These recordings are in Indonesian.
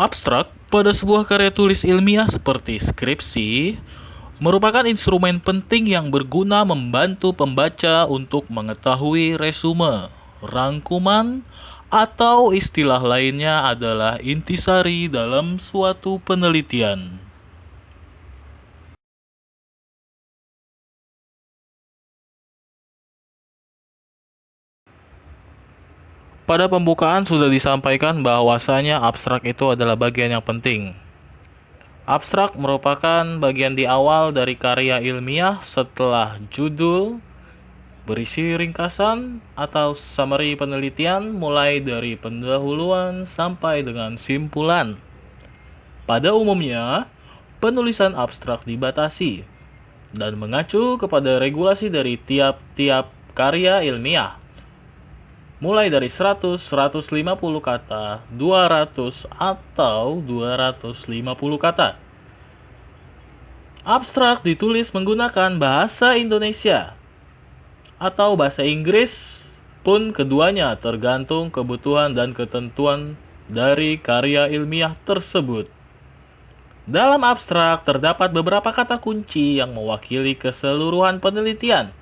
Abstrak pada sebuah karya tulis ilmiah seperti skripsi merupakan instrumen penting yang berguna membantu pembaca untuk mengetahui resume, rangkuman, atau istilah lainnya adalah intisari dalam suatu penelitian. Pada pembukaan sudah disampaikan bahwasanya abstrak itu adalah bagian yang penting. Abstrak merupakan bagian di awal dari karya ilmiah setelah judul, berisi ringkasan atau summary penelitian mulai dari pendahuluan sampai dengan simpulan. Pada umumnya, penulisan abstrak dibatasi dan mengacu kepada regulasi dari tiap-tiap karya ilmiah. Mulai dari 100, 150 kata, 200 atau 250 kata. Abstrak ditulis menggunakan bahasa Indonesia atau bahasa Inggris pun keduanya tergantung kebutuhan dan ketentuan dari karya ilmiah tersebut. Dalam abstrak terdapat beberapa kata kunci yang mewakili keseluruhan penelitian.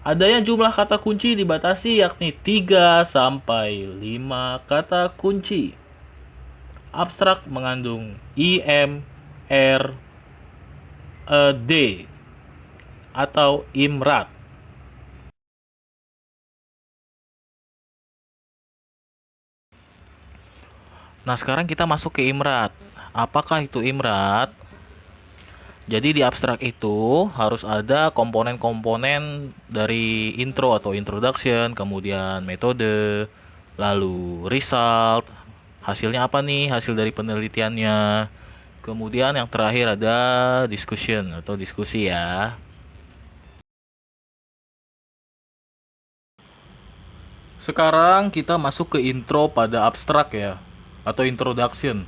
Adanya jumlah kata kunci dibatasi yakni 3 sampai 5 kata kunci. Abstrak mengandung IM, R, D atau IMRAT. Nah, sekarang kita masuk ke IMRAT. Apakah itu IMRAT? Jadi di abstrak itu harus ada komponen-komponen dari intro atau introduction, kemudian metode, lalu result, hasilnya apa nih, hasil dari penelitiannya. Kemudian yang terakhir ada discussion atau diskusi ya. Sekarang kita masuk ke intro pada abstrak ya, atau introduction.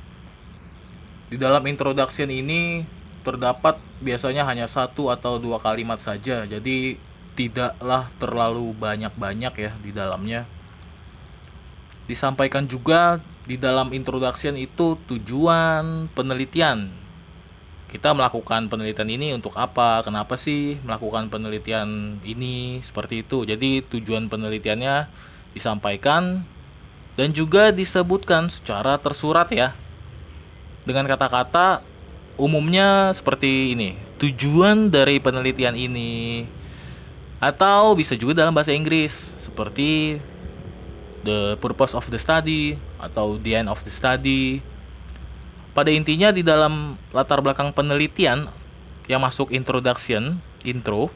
Di dalam introduction ini terdapat biasanya hanya satu atau dua kalimat saja, jadi tidaklah terlalu banyak-banyak ya di dalamnya. Disampaikan juga di dalam introduction itu tujuan penelitian. Kita melakukan penelitian ini untuk apa? Kenapa sih melakukan penelitian ini? Seperti itu. Jadi tujuan penelitiannya disampaikan dan juga disebutkan secara tersurat ya. Dengan kata-kata umumnya seperti ini. Tujuan dari penelitian ini, atau bisa juga dalam bahasa Inggris seperti the purpose of the study atau the end of the study. Pada intinya di dalam latar belakang penelitian yang masuk introduction, intro,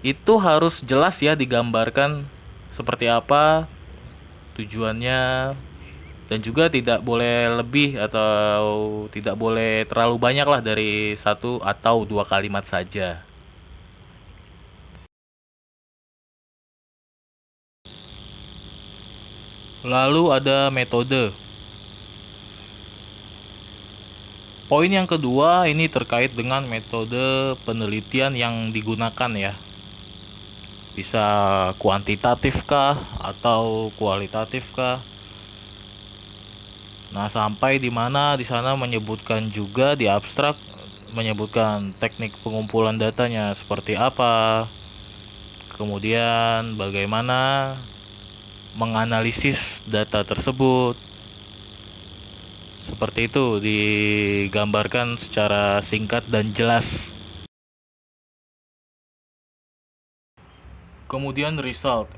itu harus jelas ya digambarkan seperti apa tujuannya, dan juga tidak boleh lebih atau tidak boleh terlalu banyak lah dari satu atau dua kalimat saja. Lalu ada metode. Poin yang kedua ini terkait dengan metode penelitian yang digunakan ya. Bisa kuantitatif kah atau kualitatif kah? Nah, sampai di mana di sana menyebutkan juga di abstrak menyebutkan teknik pengumpulan datanya seperti apa. Kemudian bagaimana menganalisis data tersebut. Seperti itu digambarkan secara singkat dan jelas. Kemudian result.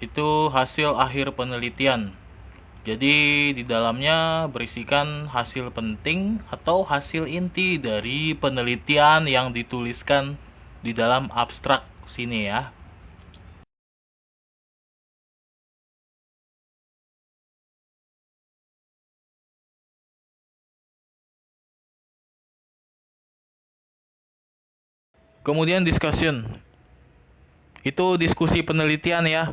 Itu hasil akhir penelitian. Jadi di dalamnya berisikan hasil penting atau hasil inti dari penelitian yang dituliskan di dalam abstrak sini ya. Kemudian discussion. Itu diskusi penelitian ya.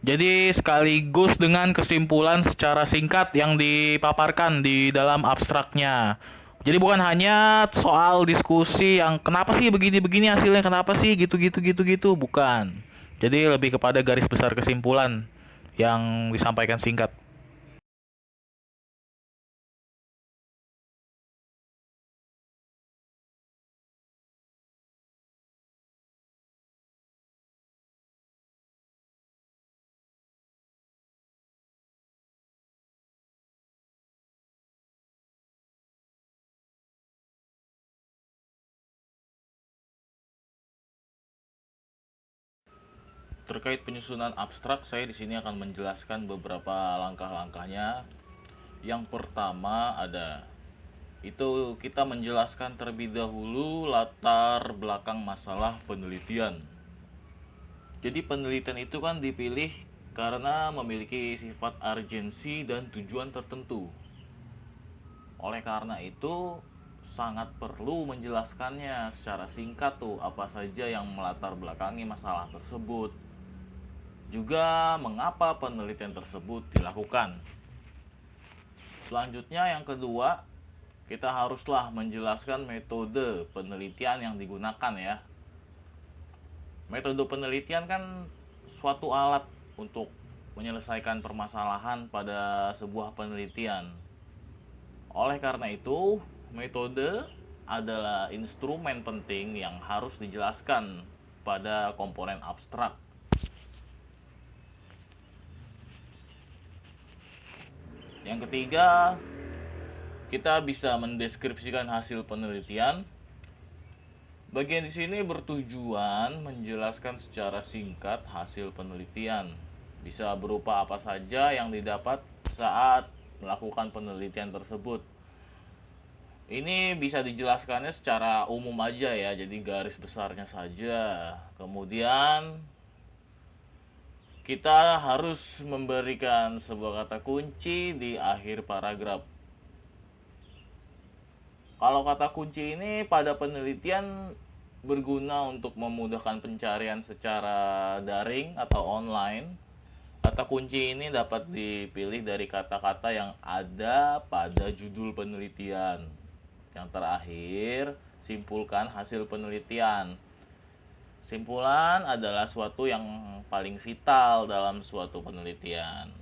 Jadi sekaligus dengan kesimpulan secara singkat yang dipaparkan di dalam abstraknya. Jadi bukan hanya soal diskusi yang kenapa sih begini-begini hasilnya, kenapa sih gitu-gitu, bukan. Jadi lebih kepada garis besar kesimpulan yang disampaikan singkat. Terkait penyusunan abstrak, saya di sini akan menjelaskan beberapa langkah-langkahnya. Yang pertama itu kita menjelaskan terlebih dahulu latar belakang masalah penelitian. Jadi penelitian itu kan dipilih karena memiliki sifat urgensi dan tujuan tertentu. Oleh karena itu sangat perlu menjelaskannya secara singkat tuh apa saja yang melatar belakangi masalah tersebut. Juga mengapa penelitian tersebut dilakukan. Selanjutnya yang kedua, kita haruslah menjelaskan metode penelitian yang digunakan ya. Metode penelitian kan suatu alat untuk menyelesaikan permasalahan pada sebuah penelitian. Oleh karena itu, metode adalah instrumen penting yang harus dijelaskan pada komponen abstrak. Yang ketiga, kita bisa mendeskripsikan hasil penelitian. Bagian di sini bertujuan menjelaskan secara singkat hasil penelitian. Bisa berupa apa saja yang didapat saat melakukan penelitian tersebut. Ini bisa dijelaskannya secara umum aja ya, jadi garis besarnya saja. Kemudian kita harus memberikan sebuah kata kunci di akhir paragraf. Kalau kata kunci ini pada penelitian berguna untuk memudahkan pencarian secara daring atau online. Kata kunci ini dapat dipilih dari kata-kata yang ada pada judul penelitian. Yang terakhir, simpulkan hasil penelitian. Simpulan adalah suatu yang paling vital dalam suatu penelitian,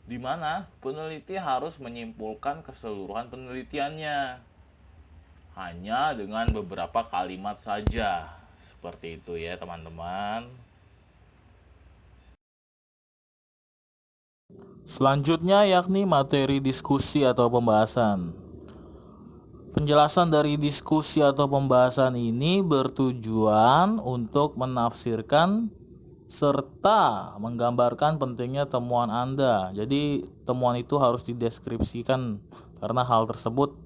di mana peneliti harus menyimpulkan keseluruhan penelitiannya hanya dengan beberapa kalimat saja. Seperti itu ya teman-teman. Selanjutnya yakni materi diskusi atau pembahasan. Penjelasan dari diskusi atau pembahasan ini bertujuan untuk menafsirkan serta menggambarkan pentingnya temuan Anda. Jadi temuan itu harus dideskripsikan karena hal tersebut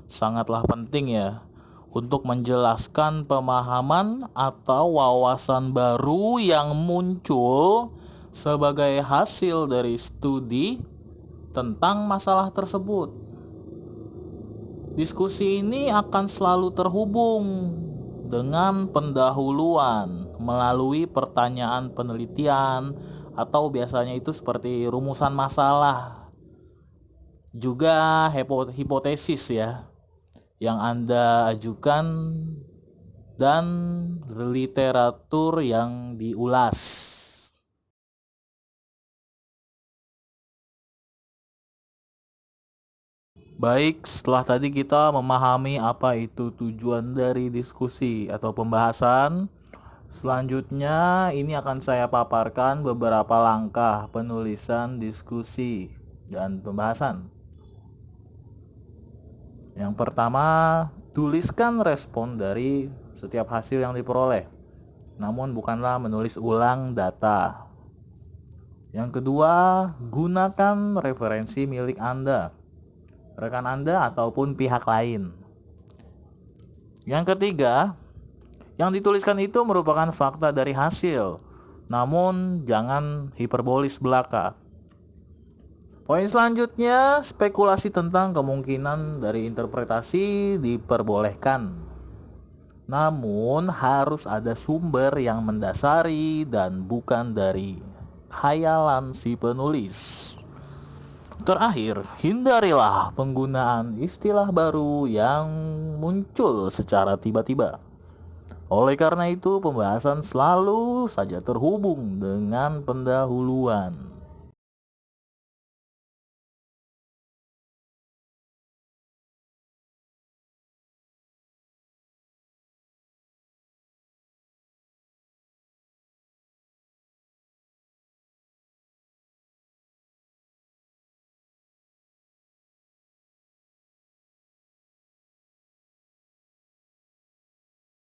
sangatlah penting ya untuk menjelaskan pemahaman atau wawasan baru yang muncul sebagai hasil dari studi tentang masalah tersebut. Diskusi ini akan selalu terhubung dengan pendahuluan melalui pertanyaan penelitian atau biasanya itu seperti rumusan masalah. Juga hipotesis ya yang Anda ajukan dan literatur yang diulas. Baik, setelah tadi kita memahami apa itu tujuan dari diskusi atau pembahasan, selanjutnya ini akan saya paparkan beberapa langkah penulisan diskusi dan pembahasan. Yang pertama, tuliskan respon dari setiap hasil yang diperoleh, namun bukanlah menulis ulang data. Yang kedua, gunakan referensi milik Anda, rekan Anda ataupun pihak lain. Yang ketiga, yang dituliskan itu merupakan fakta dari hasil, namun jangan hiperbolis belaka. Poin selanjutnya, spekulasi tentang kemungkinan dari interpretasi diperbolehkan, namun harus ada sumber yang mendasari dan bukan dari khayalan si penulis. Terakhir, hindarilah penggunaan istilah baru yang muncul secara tiba-tiba. Oleh karena itu, pembahasan selalu saja terhubung dengan pendahuluan.